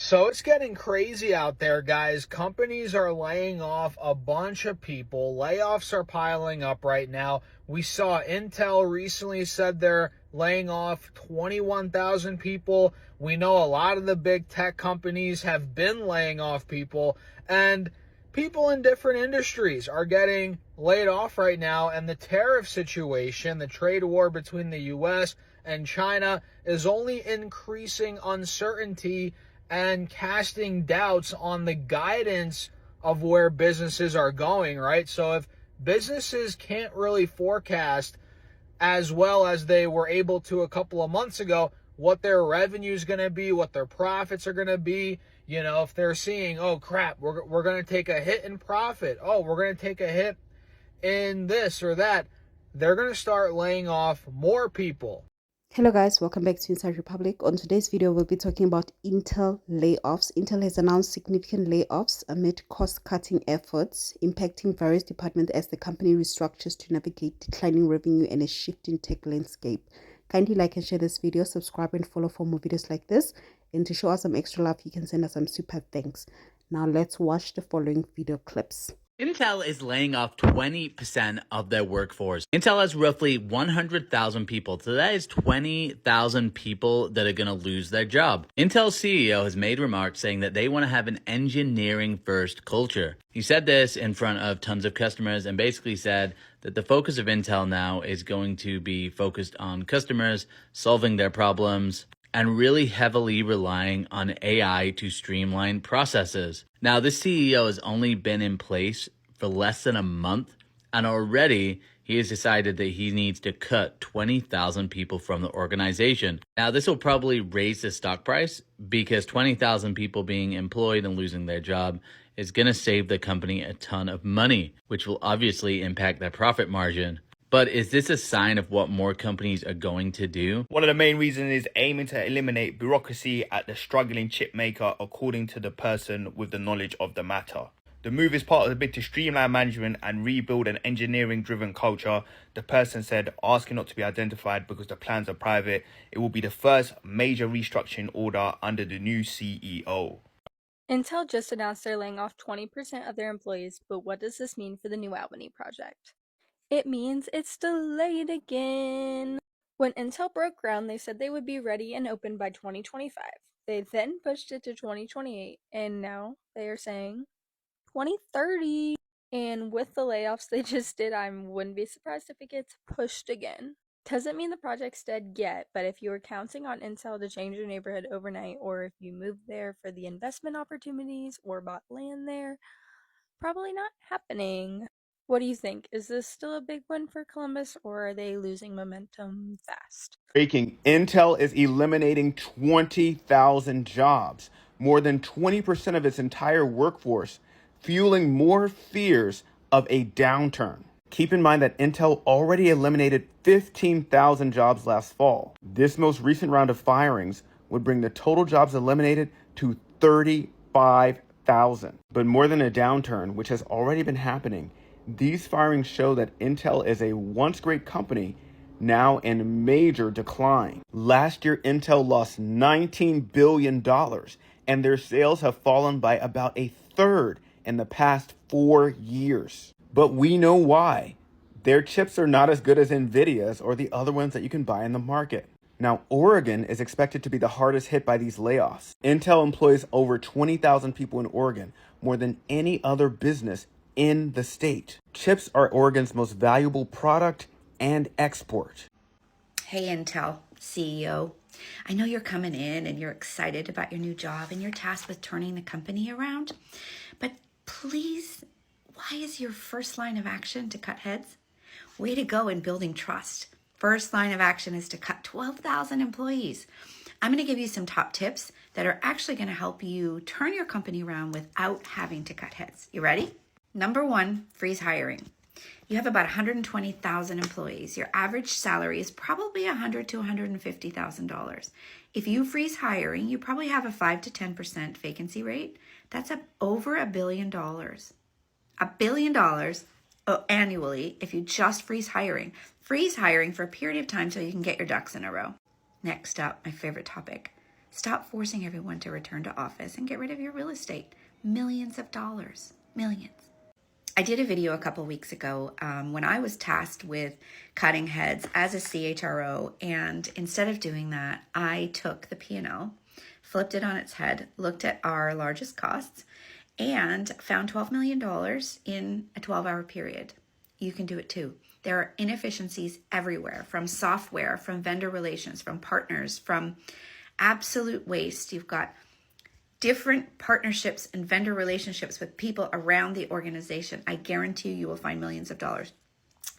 So it's getting crazy out there, guys. Companies are laying off a bunch of people. Layoffs are piling up right now. We saw Intel recently said they're laying off 21,000 people. We know a lot of the big tech companies have been laying off people, and people in different industries are getting laid off right now. And the tariff situation, the trade war between the US and China, is only increasing uncertainty and casting doubts on the guidance of where businesses are going, right? So if businesses can't really forecast as well as they were able to a couple of months ago what their revenue is going to be, what their profits are going to be, if they're seeing, oh crap, we're going to take a hit in profit, oh, we're going to take a hit in this or that, they're going to start laying off more people. Hello guys, welcome back to Inside Republic. On today's video, we'll be talking about Intel layoffs. Intel has announced significant layoffs amid cost-cutting efforts impacting various departments as the company restructures to navigate declining revenue and a shifting tech landscape. Kindly like and share this video, subscribe and follow for more videos like this. And to show us some extra love, you can send us some super thanks. Now let's watch the following video clips. Intel is laying off 20% of their workforce. Intel has roughly 100,000 people, so that is 20,000 people that are going to lose their job. Intel's CEO has made remarks saying that they want to have an engineering-first culture. He said this in front of tons of customers and basically said that the focus of Intel now is going to be focused on customers, solving their problems, and really heavily relying on AI to streamline processes. Now, this CEO has only been in place for less than a month, and already he has decided that he needs to cut 20,000 people from the organization. Now, this will probably raise the stock price because 20,000 people being employed and losing their job is going to save the company a ton of money, which will obviously impact their profit margin. But is this a sign of what more companies are going to do? One of the main reasons is aiming to eliminate bureaucracy at the struggling chip maker, according to the person with the knowledge of the matter. The move is part of the bid to streamline management and rebuild an engineering-driven culture. The person said, asking not to be identified because the plans are private. It will be the first major restructuring order under the new CEO. Intel just announced they're laying off 20% of their employees, but what does this mean for the new Albany project? It means it's delayed again. When Intel broke ground, they said they would be ready and open by 2025. They then pushed it to 2028, and now they are saying 2030. And with the layoffs they just did, I wouldn't be surprised if it gets pushed again. Doesn't mean the project's dead yet, but if you were counting on Intel to change your neighborhood overnight, or if you moved there for the investment opportunities or bought land there, probably not happening. What do you think? Is this still a big win for Columbus, or are they losing momentum fast? Breaking, Intel is eliminating 20,000 jobs, more than 20% of its entire workforce, fueling more fears of a downturn. Keep in mind that Intel already eliminated 15,000 jobs last fall. This most recent round of firings would bring the total jobs eliminated to 35,000. But more than a downturn, which has already been happening, these firings show that Intel is a once great company now in major decline. Last year, Intel lost $19 billion, and their sales have fallen by about a third in the past 4 years. But we know why. Their chips are not as good as Nvidia's or the other ones that you can buy in the market. Now, Oregon is expected to be the hardest hit by these layoffs. Intel employs over 20,000 people in Oregon, more than any other business in the state. Chips are Oregon's most valuable product and export. Hey Intel CEO, I know you're coming in and you're excited about your new job and you're tasked with turning the company around, but please, why is your first line of action to cut heads? Way to go in building trust. First line of action is to cut 12,000 employees. I'm going to give you some top tips that are actually going to help you turn your company around without having to cut heads. You ready? Number 1, freeze hiring. You have about 120,000 employees. Your average salary is probably $100,000 to $150,000. If you freeze hiring, you probably have a 5 to 10% vacancy rate. That's over $1 billion. $1 billion annually if you just freeze hiring. Freeze hiring for a period of time so you can get your ducks in a row. Next up, my favorite topic, Stop forcing everyone to return to office and get rid of your real estate. Millions of dollars. Millions. I did a video a couple weeks ago when I was tasked with cutting heads as a CHRO, and instead of doing that, I took the P&L, flipped it on its head, looked at our largest costs, and found $12 million in a 12-hour period. You can do it too. There are inefficiencies everywhere, from software, from vendor relations, from partners, from absolute waste. You've got different partnerships and vendor relationships with people around the organization. I guarantee you will find millions of dollars.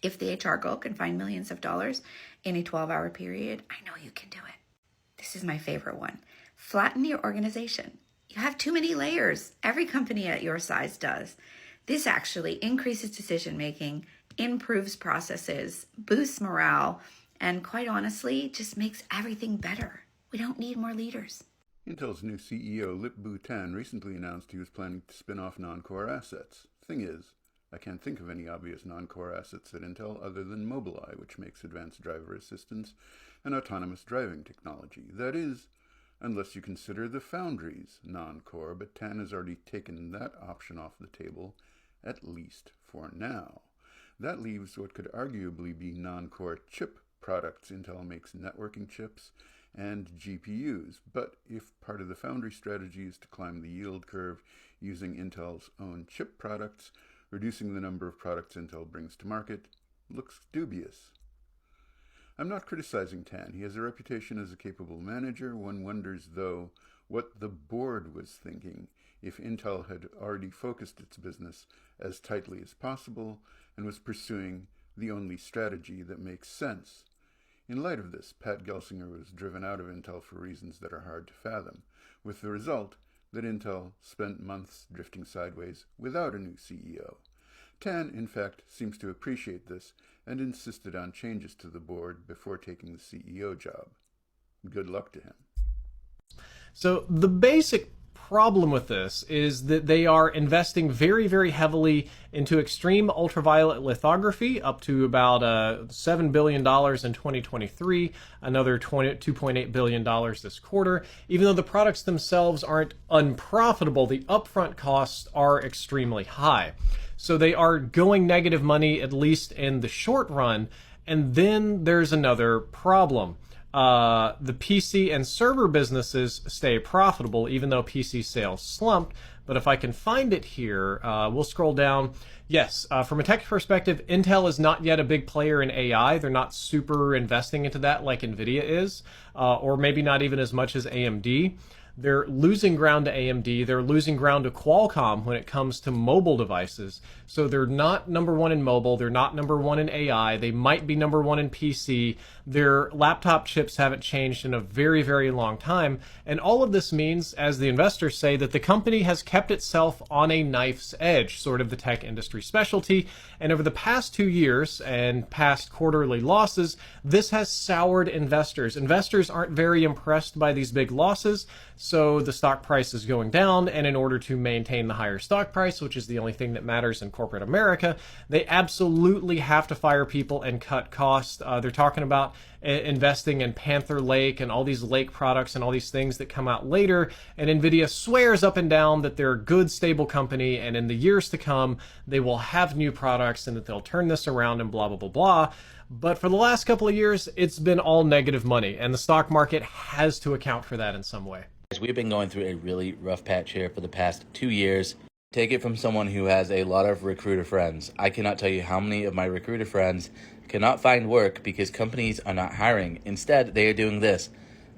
If the HR girl can find millions of dollars in a 12-hour period, I know you can do it. This is my favorite one. Flatten your organization. You have too many layers. Every company at your size does. This actually increases decision-making, improves processes, boosts morale, and quite honestly, just makes everything better. We don't need more leaders. Intel's new CEO, Lip-Bu Tan, recently announced he was planning to spin off non-core assets. Thing is, I can't think of any obvious non-core assets at Intel other than Mobileye, which makes advanced driver assistance and autonomous driving technology. That is, unless you consider the foundries non-core, but Tan has already taken that option off the table, at least for now. That leaves what could arguably be non-core chip products. Intel makes networking chips and GPUs, but if part of the foundry strategy is to climb the yield curve using Intel's own chip products, reducing the number of products Intel brings to market looks dubious. I'm not criticizing Tan. He has a reputation as a capable manager. One wonders, though, what the board was thinking if Intel had already focused its business as tightly as possible and was pursuing the only strategy that makes sense. In light of this, Pat Gelsinger was driven out of Intel for reasons that are hard to fathom, with the result that Intel spent months drifting sideways without a new CEO. Tan, in fact, seems to appreciate this and insisted on changes to the board before taking the CEO job. Good luck to him. So the basic problem with this is that they are investing very, very heavily into extreme ultraviolet lithography, up to about $7 billion in 2023, another $2.8 billion this quarter. Even though the products themselves aren't unprofitable, the upfront costs are extremely high. So they are going negative money, at least in the short run. And then there's another problem. The PC and server businesses stay profitable, even though PC sales slumped. But if I can find it here, we'll scroll down. Yes, from a tech perspective, Intel is not yet a big player in AI. They're not super investing into that like NVIDIA is, or maybe not even as much as AMD. They're losing ground to AMD. They're losing ground to Qualcomm when it comes to mobile devices. So they're not number one in mobile. They're not number one in AI. They might be number one in PC. Their laptop chips haven't changed in a very, very long time. And all of this means, as the investors say, that the company has kept itself on a knife's edge, sort of the tech industry specialty. And over the past 2 years and past quarterly losses, this has soured investors. Investors aren't very impressed by these big losses. So the stock price is going down, and in order to maintain the higher stock price, which is the only thing that matters in corporate America, they absolutely have to fire people and cut costs. They're talking about investing in Panther Lake and all these Lake products and all these things that come out later, and NVIDIA swears up and down that they're a good, stable company, and in the years to come, they will have new products and that they'll turn this around and blah, blah, blah, blah. But for the last couple of years, it's been all negative money, and the stock market has to account for that in some way. We've been going through a really rough patch here for the past 2 years. Take it from someone who has a lot of recruiter friends. I cannot tell you how many of my recruiter friends cannot find work because companies are not hiring. Instead, they are doing this.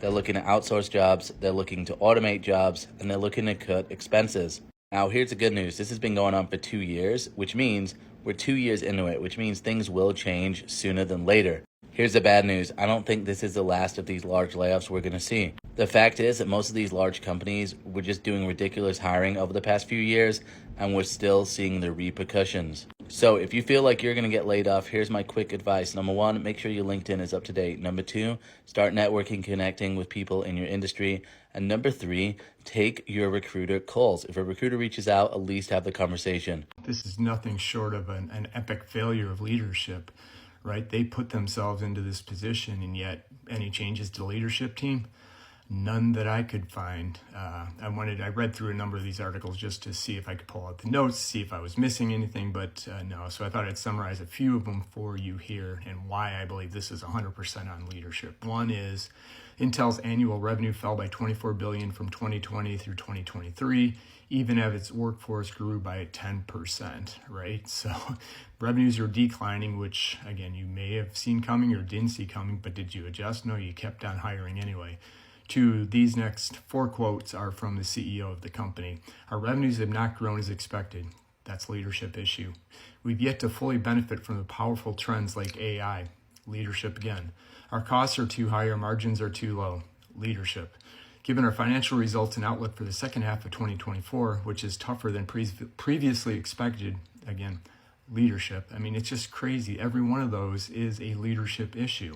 They're looking to outsource jobs, they're looking to automate jobs, and they're looking to cut expenses. Now, here's the good news. This has been going on for 2 years, which means we're 2 years into it, which means things will change sooner than later. Here's the bad news. I don't think this is the last of these large layoffs we're going to see. The fact is that most of these large companies were just doing ridiculous hiring over the past few years, and we're still seeing the repercussions. So if you feel like you're going to get laid off, here's my quick advice. Number 1, make sure your LinkedIn is up to date. Number 2, start networking, connecting with people in your industry. And number 3, take your recruiter calls. If a recruiter reaches out, at least have the conversation. This is nothing short of an epic failure of leadership. Right? They put themselves into this position, and yet any changes to the leadership team, None that I could find. I read through a number of these articles just to see if I could pull out the notes, see if I was missing anything, but no. So I thought I'd summarize a few of them for you here and why I believe this is 100% on leadership. One is Intel's annual revenue fell by $24 billion from 2020 through 2023, even as its workforce grew by 10%, right? So revenues are declining, which again, you may have seen coming or didn't see coming, but did you adjust? No, you kept on hiring anyway. These next 4 quotes are from the CEO of the company. Our revenues have not grown as expected. That's leadership issue. We've yet to fully benefit from the powerful trends like AI. Leadership again. Our costs are too high, our margins are too low. Leadership. Given our financial results and outlook for the second half of 2024, which is tougher than previously expected, again, leadership. I mean, it's just crazy. Every one of those is a leadership issue.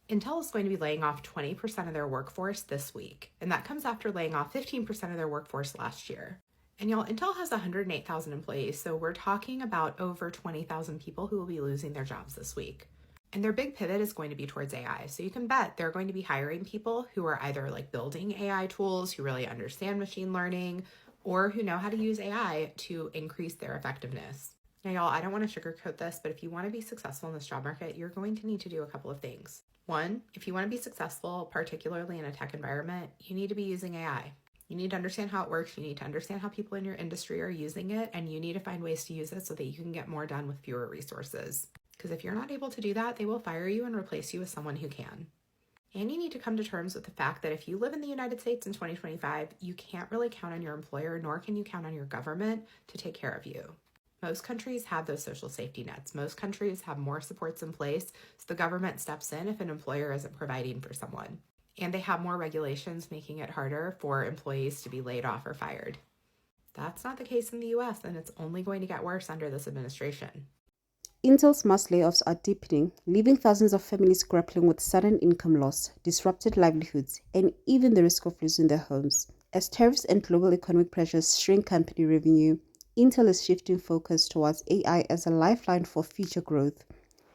Intel is going to be laying off 20% of their workforce this week, and that comes after laying off 15% of their workforce last year. And y'all, Intel has 108,000 employees, so we're talking about over 20,000 people who will be losing their jobs this week. And their big pivot is going to be towards AI. So you can bet they're going to be hiring people who are either like building AI tools, who really understand machine learning, or who know how to use AI to increase their effectiveness. Now, y'all, I don't want to sugarcoat this, but if you want to be successful in this job market, you're going to need to do a couple of things. One, if you want to be successful, particularly in a tech environment, you need to be using AI. You need to understand how it works. You need to understand how people in your industry are using it, and you need to find ways to use it so that you can get more done with fewer resources. Because if you're not able to do that, they will fire you and replace you with someone who can. And you need to come to terms with the fact that if you live in the United States in 2025, you can't really count on your employer, nor can you count on your government to take care of you. Most countries have those social safety nets. Most countries have more supports in place, so the government steps in if an employer isn't providing for someone. And they have more regulations making it harder for employees to be laid off or fired. That's not the case in the US, and it's only going to get worse under this administration. Intel's mass layoffs are deepening, leaving thousands of families grappling with sudden income loss, disrupted livelihoods, and even the risk of losing their homes. As tariffs and global economic pressures shrink company revenue, Intel is shifting focus towards AI as a lifeline for future growth.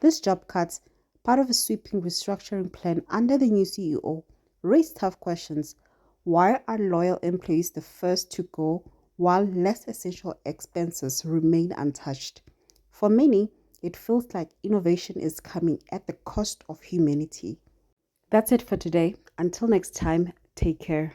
This job cuts, part of a sweeping restructuring plan under the new CEO, raise tough questions. Why are loyal employees the first to go while less essential expenses remain untouched? For many, it feels like innovation is coming at the cost of humanity. That's it for today. Until next time, take care.